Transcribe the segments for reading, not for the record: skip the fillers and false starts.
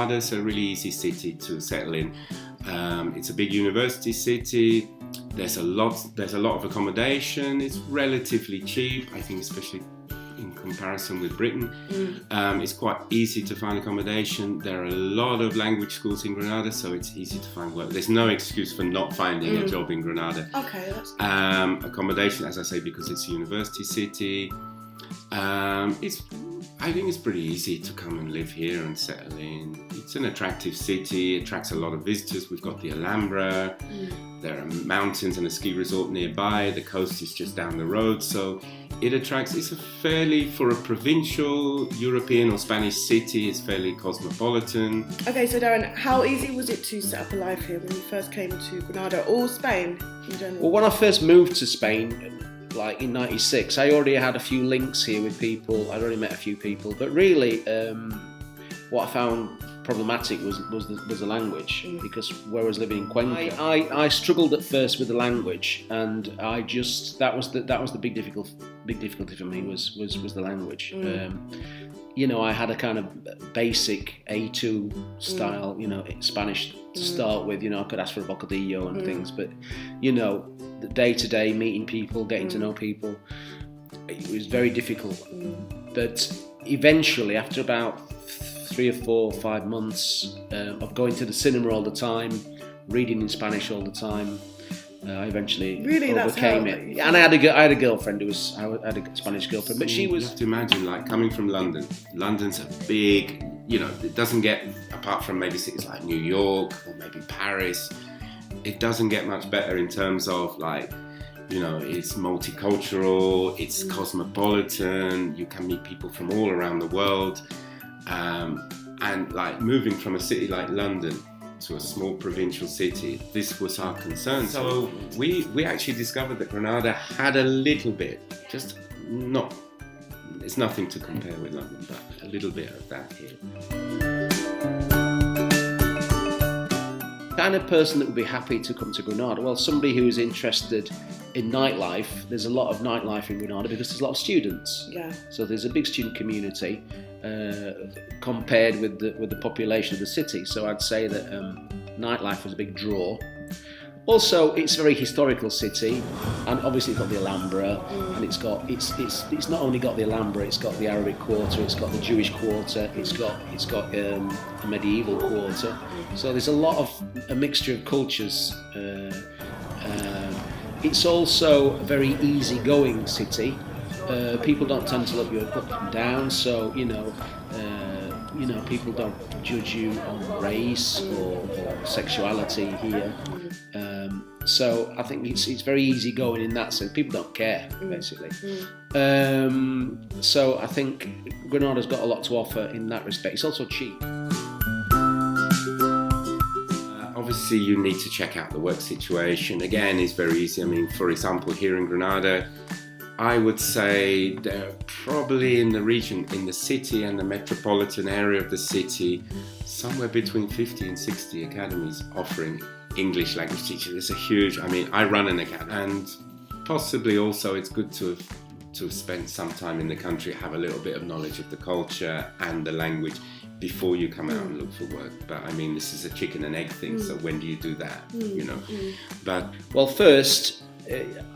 Granada is a really easy city to settle in. It's a big university city. There's a lot of accommodation. It's relatively cheap, I think, especially in comparison with Britain. It's quite easy to find accommodation. There are a lot of language schools in Granada, so it's easy to find work. There's no excuse for not finding a job in Granada. Okay, that's good. Accommodation, as I say, because it's a university city. I think it's pretty easy to come and live here and settle in. It's an attractive city, attracts a lot of visitors. We've got the Alhambra, there are mountains and a ski resort nearby, the coast is just down the road, so it's a fairly, for a provincial European or Spanish city, it's fairly cosmopolitan. Okay, so Darren, how easy was it to set up a life here when you first came to Granada, or Spain in general? Well, when I first moved to Spain, like in '96, I already had a few links here with people. I'd already met a few people, but really, what I found problematic was the language, because where I was living in Cuenca, I struggled at first with the language, and that was the big difficulty for me was the language. I had a kind of basic A2 style, Spanish to start with. I could ask for a bocadillo and things, but the day-to-day meeting people, getting to know people, it was very difficult. But eventually, after about 3 or 4 or 5 months of going to the cinema all the time, reading in Spanish all the time, I eventually overcame it. And I had a girlfriend I had a Spanish girlfriend, but she was. You have to imagine, like, coming from London. London's a big, it doesn't get, apart from maybe cities like New York or maybe Paris, it doesn't get much better in terms of, like, it's multicultural, it's cosmopolitan, you can meet people from all around the world. And like moving from a city like London to a small provincial city, this was our concern. So we actually discovered that Granada had a little bit, just not, it's nothing to compare with London, but a little bit of that here. Kind of person that would be happy to come to Granada? Well, somebody who is interested in nightlife. There's a lot of nightlife in Granada because there's a lot of students. Yeah. So there's a big student community compared with the population of the city. So I'd say that nightlife was a big draw. Also, it's a very historical city, and obviously it's got the Alhambra, and it's not only got the Alhambra, it's got the Arabic Quarter, it's got the Jewish Quarter, it's got a medieval quarter. So there's a mixture of cultures. It's also a very easygoing city. People don't tend to look you up and down, so people don't judge you on race or sexuality here. So I think it's very easy going in that sense. People don't care, basically. So I think Granada's got a lot to offer in that respect. It's also cheap. Obviously, you need to check out the work situation. Again, it's very easy. I mean, for example, here in Granada, I would say there are probably in the region, in the city and the metropolitan area of the city, somewhere between 50 and 60 academies offering English language teaching. It's a huge, I run an academy, and possibly also it's good to have spent some time in the country, have a little bit of knowledge of the culture and the language before you come out and look for work. But this is a chicken and egg thing, so when do you do that, But well, first,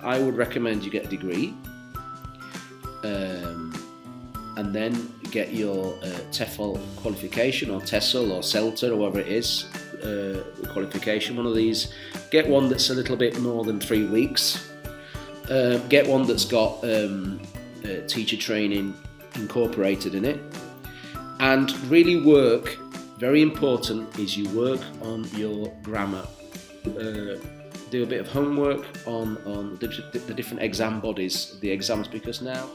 I would recommend you get a degree, and then get your TEFL qualification, or TESL or CELTA, or whatever it is, qualification, one of these. Get one that's a little bit more than 3 weeks. Get one that's got teacher training incorporated in it, and really work. Very important is you work on your grammar. Do a bit of homework on the different exam bodies, the exams, because now